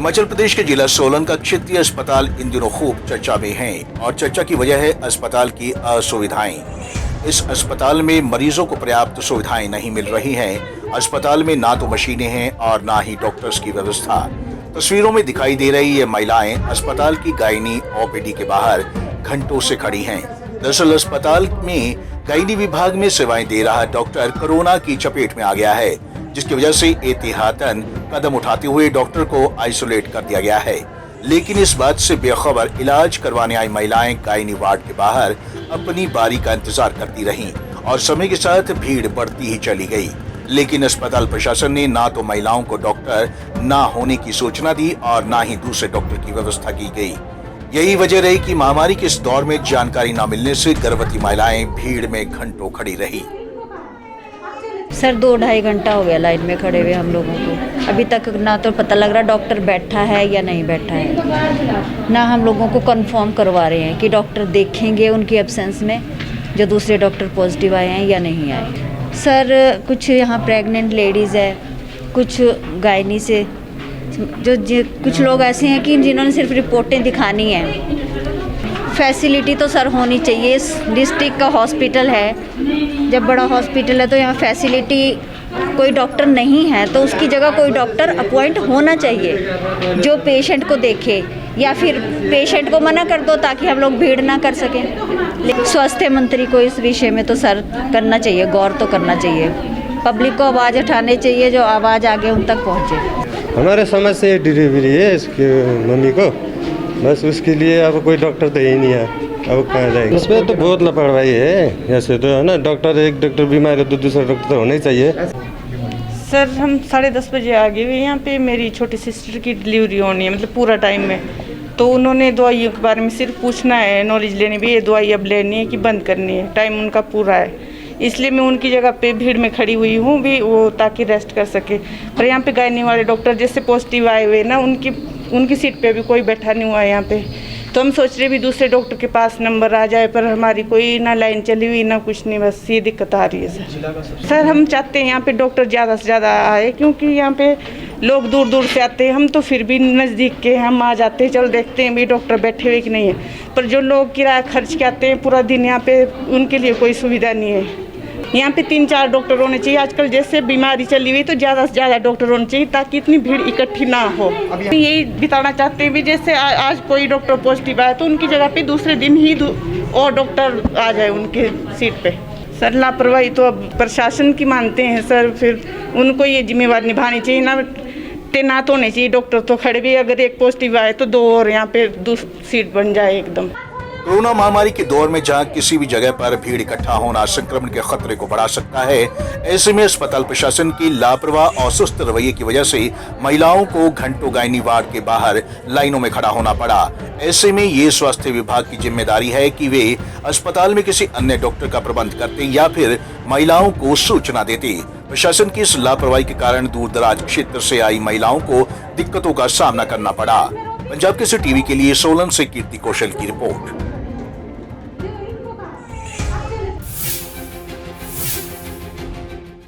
हिमाचल प्रदेश के जिला सोलन का क्षेत्रीय अस्पताल इन दिनों खूब चर्चा में है और चर्चा की वजह है अस्पताल की असुविधाएं। इस अस्पताल में मरीजों को पर्याप्त सुविधाएं नहीं मिल रही हैं। अस्पताल में ना तो मशीनें हैं और ना ही डॉक्टर्स की व्यवस्था। तस्वीरों में दिखाई दे रही ये महिलाएं अस्पताल की गायनी ओपीडी के बाहर घंटों से खड़ी हैं। दरअसल अस्पताल में गायनी विभाग में सेवाएं दे रहा डॉक्टर कोरोना की चपेट में आ गया है, जिसकी वजह से एहतियातन कदम उठाते हुए डॉक्टर को आइसोलेट कर दिया गया है। लेकिन इस बात से बेखबर इलाज करवाने आई महिलाएं गायनी वार्ड के बाहर अपनी बारी का इंतजार करती रहीं और समय के साथ भीड़ बढ़ती ही चली गई। लेकिन अस्पताल प्रशासन ने ना तो महिलाओं को डॉक्टर ना होने की सूचना दी और ना ही दूसरे डॉक्टर की व्यवस्था की गई। यही वजह रही कि महामारी के इस दौर में जानकारी न मिलने से गर्भवती महिलाएं भीड़ में घंटों खड़ी रही। सर 2-2.5 घंटा हो गया लाइन में खड़े हुए हम लोगों को। अभी तक ना तो पता लग रहा डॉक्टर बैठा है या नहीं बैठा है, ना हम लोगों को कंफर्म करवा रहे हैं कि डॉक्टर देखेंगे उनकी एब्सेंस में जो दूसरे डॉक्टर पॉजिटिव आए हैं या नहीं आए। सर कुछ यहाँ प्रेग्नेंट लेडीज़ है, कुछ गायनी से जो कुछ लोग ऐसे हैं कि जिन्होंने सिर्फ रिपोर्टें दिखानी हैं। फैसिलिटी तो सर होनी चाहिए। इस डिस्ट्रिक्ट का हॉस्पिटल है, जब बड़ा हॉस्पिटल है तो यहाँ फैसिलिटी कोई डॉक्टर नहीं है तो उसकी जगह कोई डॉक्टर अपॉइंट होना चाहिए जो पेशेंट को देखे, या फिर पेशेंट को मना कर दो ताकि हम लोग भीड़ ना कर सकें। स्वास्थ्य मंत्री को इस विषय में तो सर करना चाहिए, गौर तो करना चाहिए। पब्लिक को आवाज़ उठानी चाहिए, जो आवाज़ आगे उन तक पहुँचे। हमारे समझ से डिलीवरी है इसकी मम्मी को, बस उसके लिए अब कोई डॉक्टर तो ही नहीं है, अब कहाँ जाएगा। इसमें तो बहुत लापरवाही है, ऐसे तो है ना। डॉक्टर एक डॉक्टर बीमार है तो दूसरा डॉक्टर तो होना ही चाहिए। सर हम 10:30 बजे आ गए हुए यहाँ पे। मेरी छोटी सिस्टर की डिलीवरी होनी है, मतलब पूरा टाइम में। तो उन्होंने दवाइयों के बारे में सिर्फ पूछना है, नॉलेज लेनी भी, ये दवाई अब लेनी है कि बंद करनी है, टाइम उनका पूरा है। इसलिए मैं उनकी जगह पे भीड़ में खड़ी हुई हूँ भी, वो ताकि रेस्ट कर सके। पर यहाँ पे गायनी वाले डॉक्टर जैसे पॉजिटिव आए हुए ना, उनकी सीट पे भी कोई बैठा नहीं हुआ है यहाँ पे। तो हम सोच रहे भी दूसरे डॉक्टर के पास नंबर आ जाए, पर हमारी कोई ना लाइन चली हुई ना कुछ नहीं, बस ये दिक्कत आ रही है सर। हम चाहते हैं यहाँ पे डॉक्टर ज़्यादा से ज़्यादा आए, क्योंकि यहाँ पे लोग दूर दूर से आते हैं। हम तो फिर भी नज़दीक के हम आ जाते हैं, चल देखते हैं भी डॉक्टर बैठे हुए कि नहीं है। पर जो लोग किराया खर्च के आते हैं पूरा दिन यहाँ पे, उनके लिए कोई सुविधा नहीं है। यहाँ पे 3-4 डॉक्टर होने चाहिए। आजकल जैसे बीमारी चली हुई तो ज़्यादा से ज़्यादा डॉक्टर होने चाहिए ताकि इतनी भीड़ इकट्ठी ना हो। यही बताना चाहते हैं भी जैसे आज कोई डॉक्टर पॉजिटिव आया तो उनकी जगह पे दूसरे दिन ही और डॉक्टर आ जाए उनके सीट पे। सर लापरवाही तो अब प्रशासन की मानते हैं सर, फिर उनको ये जिम्मेवारी निभानी चाहिए ना। तैनात होने चाहिए डॉक्टर तो खड़े भी, अगर एक पॉजिटिव आए तो 2 और यहाँ पे सीट बन जाए एकदम। कोरोना महामारी के दौर में जहां किसी भी जगह पर भीड़ इकट्ठा होना संक्रमण के खतरे को बढ़ा सकता है, ऐसे में अस्पताल प्रशासन की लापरवाह और सुस्त रवैये की वजह से महिलाओं को घंटों गायनी वार्ड के बाहर लाइनों में खड़ा होना पड़ा। ऐसे में ये स्वास्थ्य विभाग की जिम्मेदारी है कि वे अस्पताल में किसी अन्य डॉक्टर का प्रबंध करते या फिर महिलाओं को सूचना देते। प्रशासन की इस लापरवाही के कारण दूर दराज क्षेत्र से आई महिलाओं को दिक्कतों का सामना करना पड़ा। पंजाब केसरी टीवी के लिए सोलन से कीर्ति कौशल की रिपोर्ट।